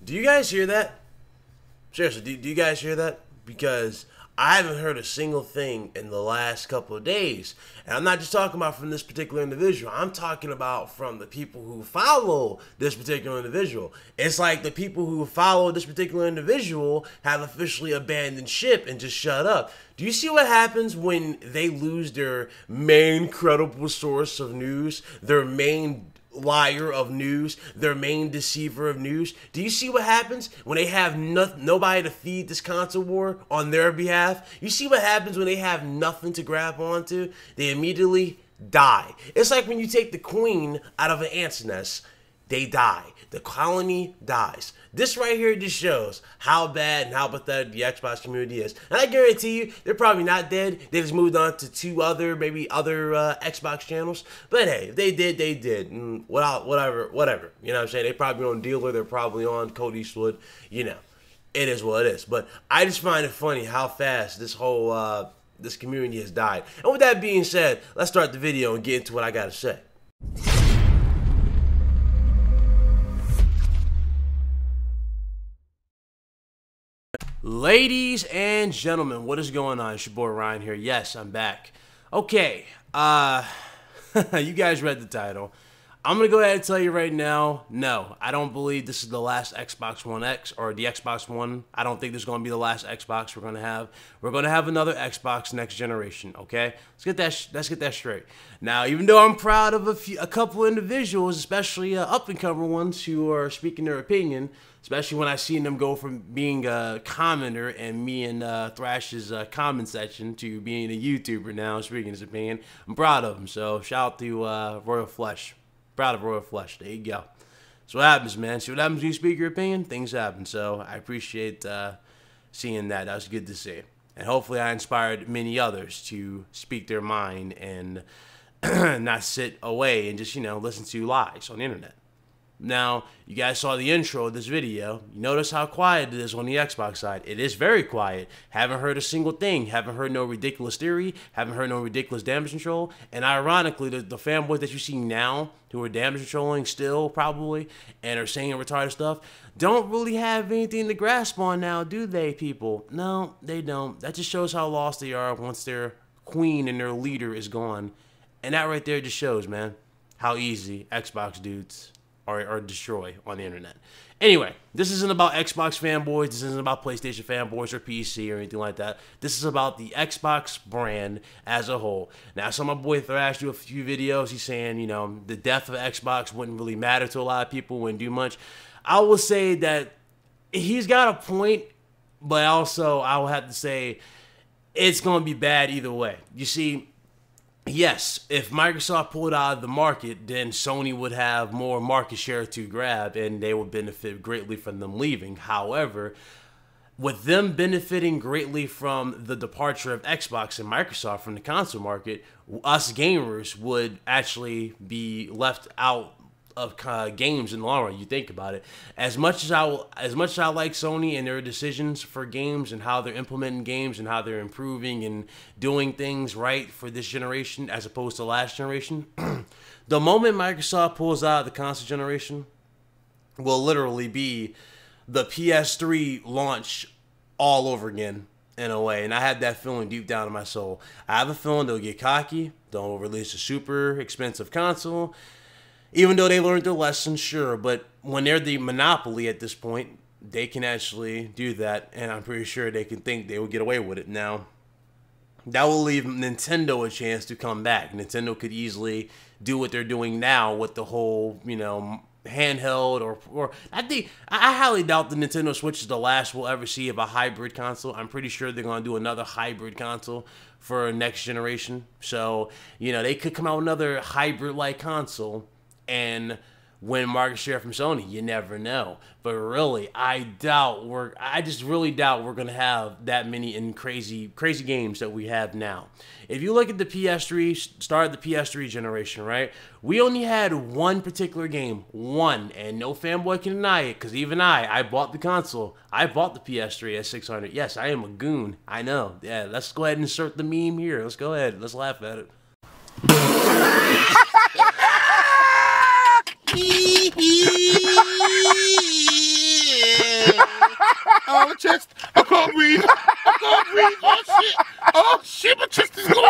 Do you guys hear that? Seriously, do you guys hear that? Because I haven't heard a single thing in the last couple of days. And I'm not just talking about from this particular individual. I'm talking about from the people who follow this particular individual. It's like the people who follow this particular individual have officially abandoned ship and just shut up. Do you see what happens when they lose their main credible source of news, their main liar of news, their main deceiver of news? Do you see what happens when they have nobody to feed this console war on their behalf? You see what happens when they have nothing to grab onto? They immediately die. It's like when you take the queen out of an ant's nest. They die. The colony dies. This right here just shows how bad and how pathetic the Xbox community is. And I guarantee you, they're probably not dead. They just moved on to two other, maybe other Xbox channels. But hey, if they did, they did. And whatever. You know what I'm saying? They probably on Dealer. They're probably on Code Eastwood. You know, it is what it is. But I just find it funny how fast this whole, this community has died. And with that being said, let's start the video and get into what I got to say. Ladies and gentlemen, what is going on? It's your boy Ryan here. Yes, I'm back. Okay, you guys read the title. I'm going to go ahead and tell you right now, no, I don't believe this is the last Xbox One X or the Xbox One. I don't think this is going to be the last Xbox we're going to have. We're going to have another Xbox next generation, okay? Let's get that straight. Now, even though I'm proud of a couple individuals, especially up-and-comer ones who are speaking their opinion, especially when I seen them go from being a commenter and me and Thrash's comment section to being a YouTuber now, speaking his opinion. I'm proud of him, so shout out to Royal Flush. Proud of Royal Flush. There you go. So what happens, man. See what happens when you speak your opinion? Things happen. So I appreciate seeing that. That was good to see. And hopefully I inspired many others to speak their mind and not sit away and just, you know, listen to lies on the internet. Now, you guys saw the intro of this video. You notice how quiet it is on the Xbox side. It is very quiet. Haven't heard a single thing. Haven't heard no ridiculous theory. Haven't heard no ridiculous damage control. And ironically, the fanboys that you see now who are damage controlling still probably and are saying retarded stuff don't really have anything to grasp on now, do they, people? No, they don't. That just shows how lost they are once their queen and their leader is gone. And that right there just shows, man, how easy Xbox dudes or destroy on the internet. Anyway, this isn't about Xbox fanboys. This isn't about PlayStation fanboys or PC or anything like that. This is about the Xbox brand as a whole. Now, I saw my boy Thrash do a few videos. He's saying, you know, the death of Xbox wouldn't really matter to a lot of people, wouldn't do much. I will say that he's got a point, but also I will have to say it's going to be bad either way. You see, yes, if Microsoft pulled out of the market, then Sony would have more market share to grab and they would benefit greatly from them leaving. However, with them benefiting greatly from the departure of Xbox and Microsoft from the console market, us gamers would actually be left out of games in the long run. You think about it. As much as I like Sony and their decisions for games and how they're implementing games and how they're improving and doing things right for this generation as opposed to last generation, the moment Microsoft pulls out of the console generation will literally be the PS3 launch all over again in a way. And I have that feeling deep down in my soul. I have a feeling they'll get cocky. They'll release a super expensive console. Even though they learned their lesson, sure, but when they're the monopoly at this point, they can actually do that, and I'm pretty sure they can think they will get away with it. Now, that will leave Nintendo a chance to come back. Nintendo could easily do what they're doing now with the whole, you know, handheld or I highly doubt the Nintendo Switch is the last we'll ever see of a hybrid console. I'm pretty sure they're going to do another hybrid console for next generation. So, you know, they could come out with another hybrid-like console and win market share from Sony. You never know. But really, I just really doubt we're gonna have that many in crazy games that we have now. If you look at the PS3, start of the PS3 generation, right? We only had one particular game, one, and no fanboy can deny it, because even I bought the console. I bought the PS3 at $600. Yes, I am a goon. I know. Yeah, let's go ahead and insert the meme here. Let's go ahead. Let's laugh at it. Oh, my chest. I can't breathe. I can't breathe. Oh, shit. Oh, shit. My chest is going.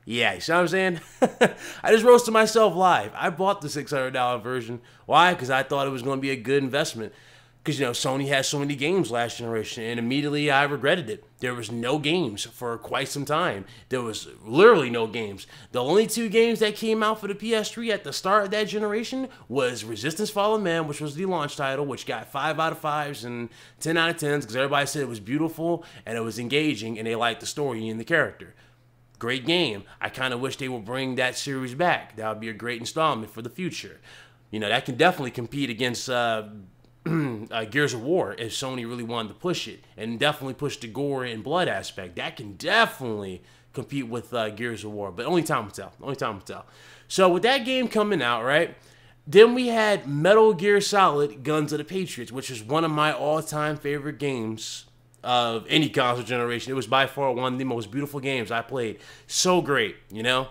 Yeah, you see what I'm saying? I just roasted myself live. I bought the $600 version. Why? Because I thought it was going to be a good investment. Because, you know, Sony had so many games last generation, and immediately I regretted it. There was no games for quite some time. There was literally no games. The only 2 games that came out for the PS3 at the start of that generation was Resistance Fallen Man, which was the launch title, which got 5 out of 5s and 10 out of 10s, because everybody said it was beautiful, and it was engaging, and they liked the story and the character. Great game. I kind of wish they would bring that series back. That would be a great installment for the future. You know, that can definitely compete against Gears of War if Sony really wanted to push it, and definitely push the gore and blood aspect. That can definitely compete with Gears of War, but only time will tell. Only time will tell. So with that game coming out, right, then we had Metal Gear Solid Guns of the Patriots, which is one of my all-time favorite games of any console generation. It was by far one of the most beautiful games I played. So great, you know?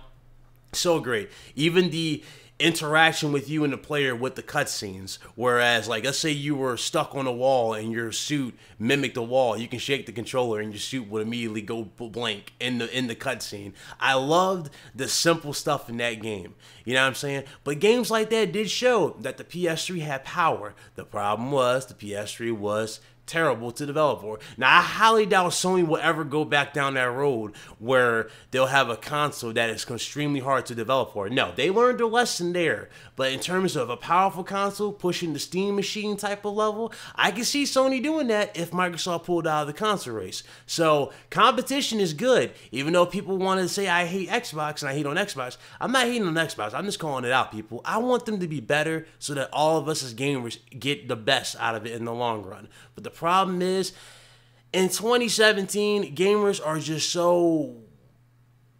So great. Even the interaction with you and the player with the cutscenes. Whereas, like, let's say you were stuck on a wall and your suit mimicked the wall. You can shake the controller and your suit would immediately go blank in the cutscene. I loved the simple stuff in that game. You know what I'm saying? But games like that did show that the PS3 had power. The problem was the PS3 was terrible to develop for. Now, I highly doubt Sony will ever go back down that road where they'll have a console that is extremely hard to develop for. No, they learned their lesson there. But in terms of a powerful console pushing the Steam machine type of level, I can see Sony doing that if Microsoft pulled out of the console race. So competition is good. Even though people want to say I hate Xbox and I hate on Xbox, I'm not hating on Xbox. I'm just calling it out, people. I want them to be better so that all of us as gamers get the best out of it in the long run. But the problem is, in 2017, gamers are just so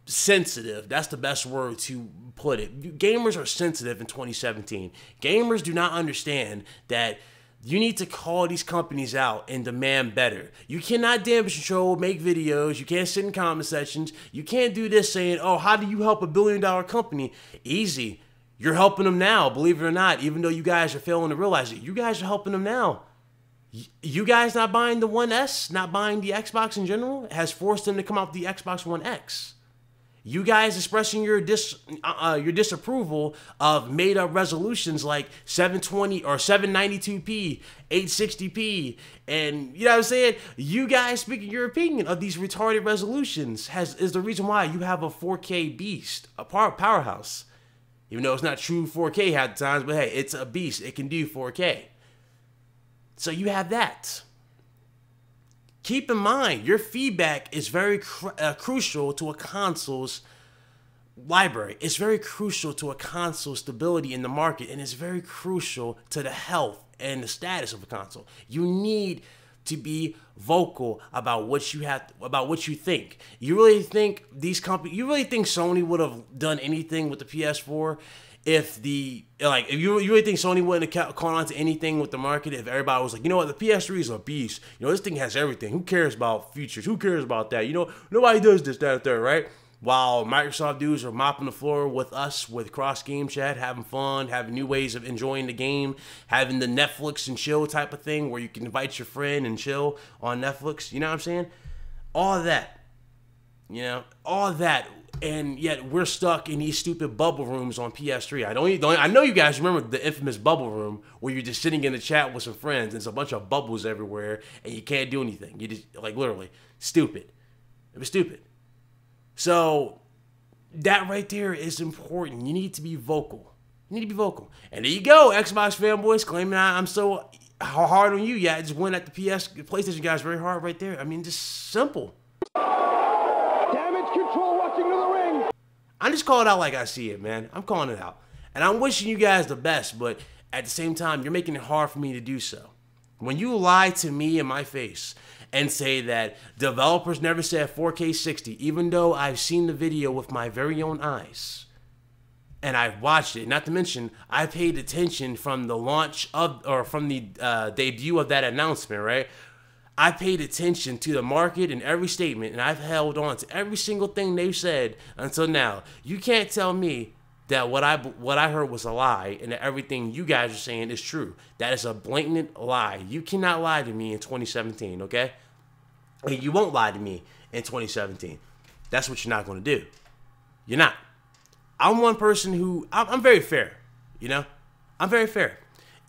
sensitive. That's the best word to put it. Gamers are sensitive in 2017. Gamers do not understand that you need to call these companies out and demand better. You cannot damage control, make videos. You can't sit in comment sections. You can't do this saying, oh, how do you help a billion-dollar company? Easy. You're helping them now, believe it or not, even though you guys are failing to realize it. You guys are helping them now. You guys not buying the One S, not buying the Xbox in general, has forced them to come out with the Xbox One X. You guys expressing your disapproval of made-up resolutions like 720 or 792p, 860p, and you know what I'm saying? You guys speaking your opinion of these retarded resolutions is the reason why you have a 4K beast, a powerhouse. Even though it's not true 4K half the times, but hey, it's a beast. It can do 4K. So you have that. Keep in mind, your feedback is very crucial to a console's library. It's very crucial to a console's stability in the market, and it's very crucial to the health and the status of a console. You need to be vocal about what you think. You really think you really think Sony would have done anything with the PS4 if you really think Sony wouldn't have caught on to anything with the market if everybody was like, you know what, the PS3 is a beast. You know, this thing has everything. Who cares about features? Who cares about that? You know, nobody does this, that, and third, right? While Microsoft dudes are mopping the floor with us with cross-game chat, having fun, having new ways of enjoying the game, having the Netflix and chill type of thing where you can invite your friend and chill on Netflix. You know what I'm saying? All of that. You know, all of that. And yet we're stuck in these stupid bubble rooms on PS3. I know you guys remember the infamous bubble room where you're just sitting in the chat with some friends and there's a bunch of bubbles everywhere and you can't do anything. You just, like, literally, stupid. It was stupid. So that right there is important. You need to be vocal. You need to be vocal. And there you go, Xbox fanboys claiming I'm so hard on you. Yeah, I just went at the PlayStation guys very hard right there. I mean, just simple. Damage control rushing to the ring. I'm just calling it out like I see it, man. I'm calling it out. And I'm wishing you guys the best, but at the same time, you're making it hard for me to do so. When you lie to me in my face and say that developers never said 4K 60, even though I've seen the video with my very own eyes, and I've watched it, not to mention, I paid attention from the launch of, or from the debut of that announcement, right? I paid attention to the market and every statement, and I've held on to every single thing they've said until now. You can't tell me that what I heard was a lie and that everything you guys are saying is true. That is a blatant lie. You cannot lie to me in 2017, okay? And you won't lie to me in 2017. That's what you're not going to do. You're not. I'm one person who, I'm very fair, you know? I'm very fair.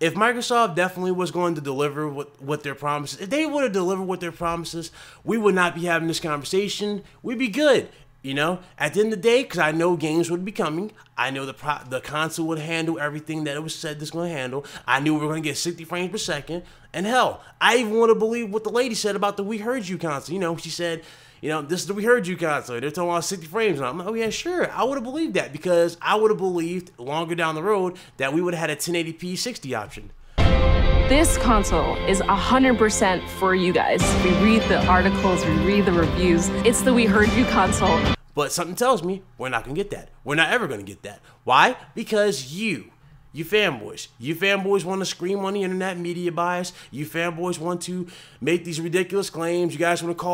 If Microsoft definitely was going to deliver what their promises, if they would have delivered what their promises, we would not be having this conversation. We'd be good, you know? At the end of the day, because I know games would be coming. I know the console would handle everything that it was said it's going to handle. I knew we were going to get 60 frames per second. And hell, I even want to believe what the lady said about the We Heard You console. You know, she said, you know, this is the We Heard You console. They're talking about 60 frames. And I'm like, oh yeah, sure. I would have believed that because I would have believed longer down the road that we would have had a 1080p 60 option. This console is 100% for you guys. We read the articles, we read the reviews. It's the We Heard You console. But something tells me we're not going to get that. We're not ever going to get that. Why? Because you fanboys want to scream on the internet, media bias. You fanboys want to make these ridiculous claims. You guys want to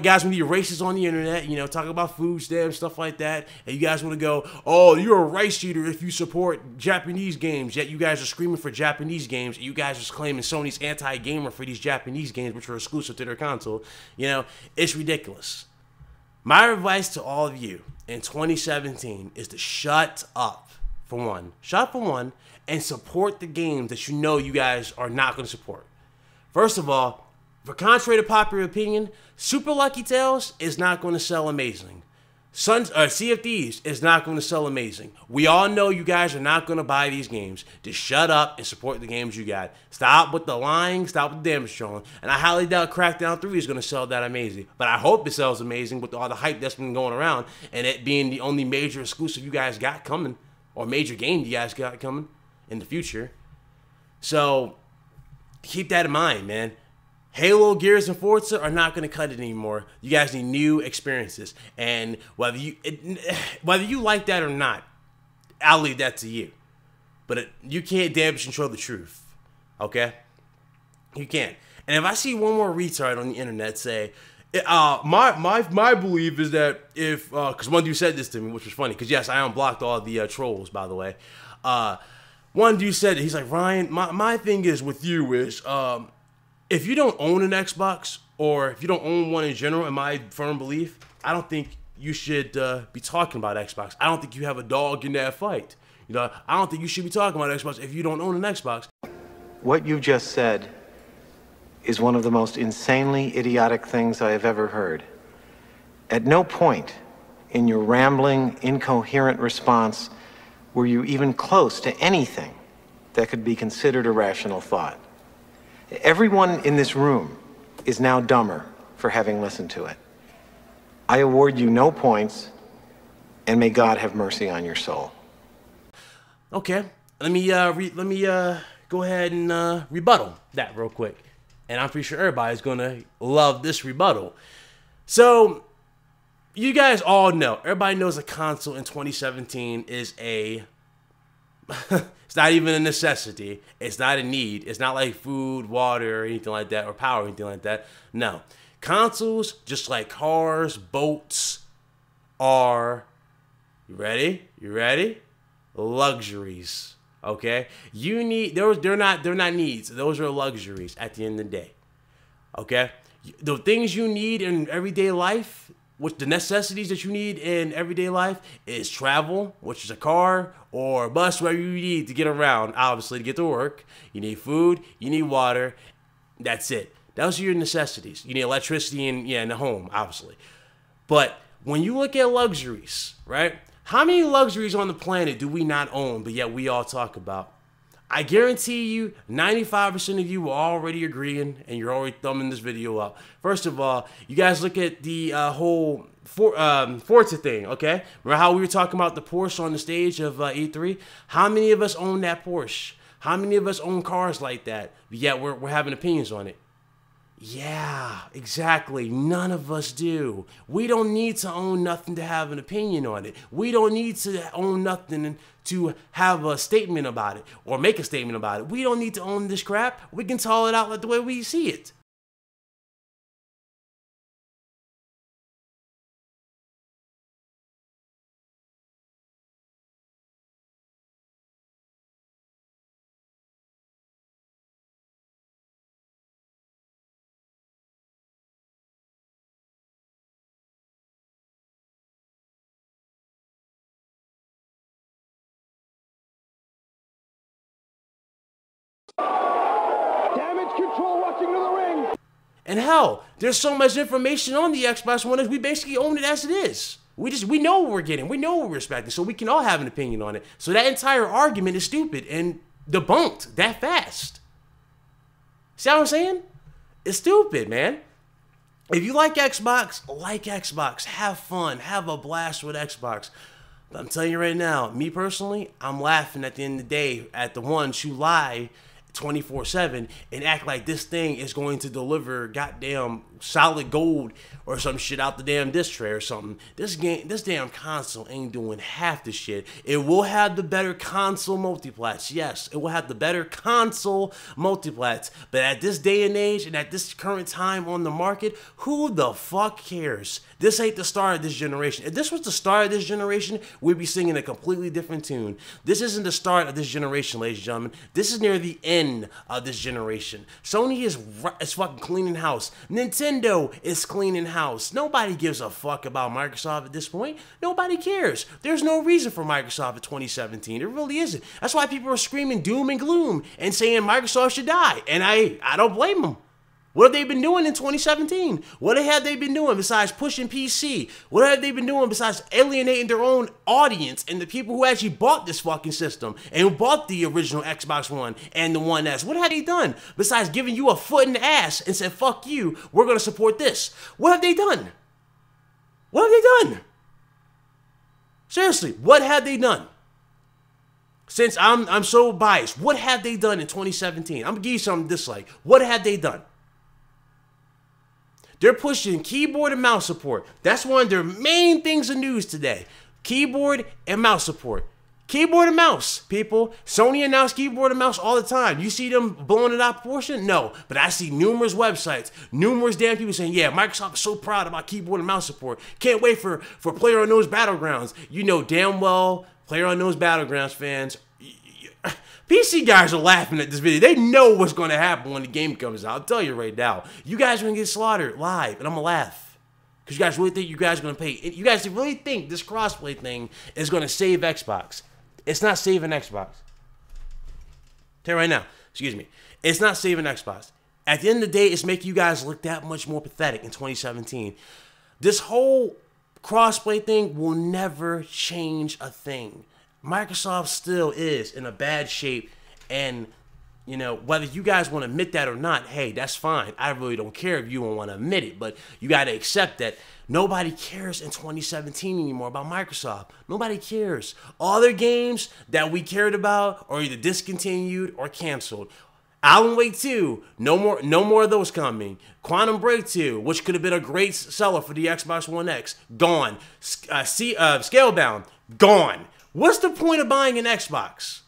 guys want to be racist on the internet, you know, talk about food stamps, stuff like that. And you guys want to go, oh, you're a rice eater if you support Japanese games. Yet you guys are screaming for Japanese games. And you guys are claiming Sony's anti-gamer for these Japanese games, which are exclusive to their console. You know, it's ridiculous. My advice to all of you in 2017 is to shut up, for one. Shut up for one, and support the games that you know you guys are not going to support. First of all, for contrary to popular opinion, Super Lucky Tales is not going to sell amazing. Sea of Thieves is not going to sell amazing. We all know you guys are not going to buy these games. Just shut up and support the games you got. Stop with the lying. Stop with the damage control. And I highly doubt Crackdown 3 is going to sell that amazing. But I hope it sells amazing with all the hype that's been going around and it being the only major exclusive you guys got coming or major game you guys got coming in the future. So keep that in mind, man. Halo, Gears, and Forza are not going to cut it anymore. You guys need new experiences. And whether you like that or not, I'll leave that to you. But you can't damage control the truth. Okay? You can't. And if I see one more retard on the internet say, my belief is that if, because one dude said this to me, which was funny, because yes, I unblocked all the trolls, by the way. One dude said, he's like, Ryan, my thing is with you is, if you don't own an Xbox, or if you don't own one in general, in my firm belief, I don't think you should be talking about Xbox. I don't think you have a dog in that fight. You know, I don't think you should be talking about Xbox if you don't own an Xbox. What you just said is one of the most insanely idiotic things I have ever heard. At no point in your rambling, incoherent response were you even close to anything that could be considered a rational thought. Everyone in this room is now dumber for having listened to it. I award you no points, and may God have mercy on your soul. Okay, let me go ahead and rebuttal that real quick, and I'm pretty sure everybody's gonna love this rebuttal. So, you guys all know, everybody knows a console in 2017 is a it's not even a necessity. It's not a need. It's not like food, water, or anything like that, or power, or anything like that. No. Consoles, just like cars, boats, are, you ready? You ready? Luxuries. Okay? You need, they're not needs. Those are luxuries at the end of the day. Okay? The things you need in everyday life, which the necessities that you need in everyday life is travel, which is a car or a bus, wherever you need to get around, obviously, to get to work. You need food, you need water. That's it. Those are your necessities. You need electricity in the home, obviously. But when you look at luxuries, right? How many luxuries on the planet do we not own, but yet we all talk about? I guarantee you 95% of you are already agreeing and you're already thumbing this video up. First of all, you guys look at the whole Forza thing, okay? Remember how we were talking about the Porsche on the stage of E3? How many of us own that Porsche? How many of us own cars like that? Yet we're having opinions on it. Yeah, exactly. None of us do. We don't need to own nothing to have an opinion on it. We don't need to own nothing to have a statement about it or make a statement about it. We don't need to own this crap. We can call it out like the way we see it. Damage control rushing to the ring. And hell, there's so much information on the Xbox One that we basically own it as it is. We know what we're getting. We know what we're expecting. So we can all have an opinion on it. So that entire argument is stupid and debunked that fast. See what I'm saying? It's stupid, man. If you like Xbox, have fun, have a blast with Xbox. But I'm telling you right now, me personally, I'm laughing at the end of the day at the ones who lie 24/7 and act like this thing is going to deliver goddamn solid gold or some shit out the damn disc tray or something. This damn console ain't doing half the shit. It will have the better console multiplats. Yes, it will have the better console multiplats. But at this day and age and at this current time on the market, who the fuck cares? This ain't the start of this generation. If this was the start of this generation, we'd be singing a completely different tune. This isn't the start of this generation, ladies and gentlemen. This is near the end of this generation. Sony is fucking cleaning house. Nintendo is cleaning house. Nobody gives a fuck about Microsoft at this point. Nobody cares. There's no reason for Microsoft in 2017. There really isn't. That's why people are screaming doom and gloom and saying Microsoft should die. And I don't blame them. What have they been doing in 2017? What have they been doing besides pushing PC? What have they been doing besides alienating their own audience and the people who actually bought this fucking system and who bought the original Xbox One and the One S? What have they done besides giving you a foot in the ass and said, fuck you, we're going to support this? What have they done? What have they done? Seriously, what have they done? Since I'm so biased, what have they done in 2017? I'm going to give you something dislike. What have they done? They're pushing keyboard and mouse support. That's one of their main things of news today. Keyboard and mouse support. Keyboard and mouse, people. Sony announced keyboard and mouse all the time. You see them blowing it out of proportion? No. But I see numerous websites, numerous damn people saying, yeah, Microsoft is so proud about keyboard and mouse support. Can't wait for PlayerUnknown's Battlegrounds. You know damn well PlayerUnknown's Battlegrounds fans, PC guys are laughing at this video. They know what's going to happen when the game comes out. I'll tell you right now. You guys are going to get slaughtered live, and I'm going to laugh. Because you guys really think you guys are going to pay. You guys really think this crossplay thing is going to save Xbox. It's not saving Xbox. Tell you right now. Excuse me. It's not saving Xbox. At the end of the day, it's making you guys look that much more pathetic in 2017. This whole crossplay thing will never change a thing. Microsoft still is in a bad shape, and you know, whether you guys want to admit that or not, hey, that's fine. I really don't care if you don't want to admit it, but you got to accept that nobody cares in 2017 anymore about Microsoft. Nobody cares. All their games that we cared about are either discontinued or canceled. Alan Wake 2, no more of those coming. Quantum Break 2, which could have been a great seller for the Xbox One X, gone. Scalebound, gone. What's the point of buying an Xbox?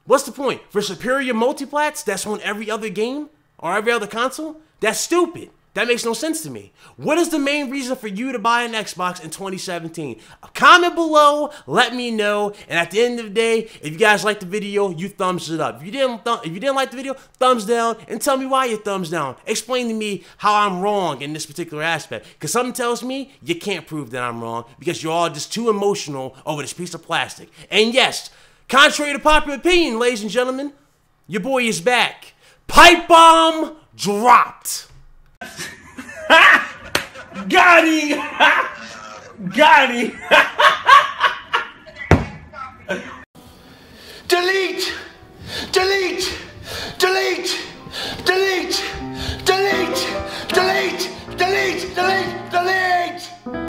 What's the point? For superior multiplats that's on every other game or every other console? That's stupid. That makes no sense to me. What is the main reason for you to buy an Xbox in 2017? Comment below, let me know, and at the end of the day, if you guys liked the video, you thumbs it up. If you didn't like the video, thumbs down, and tell me why you thumbs down. Explain to me how I'm wrong in this particular aspect, because something tells me you can't prove that I'm wrong, because you're all just too emotional over this piece of plastic. And yes, contrary to popular opinion, ladies and gentlemen, your boy is back. Pipe bomb dropped. Got him! Got him!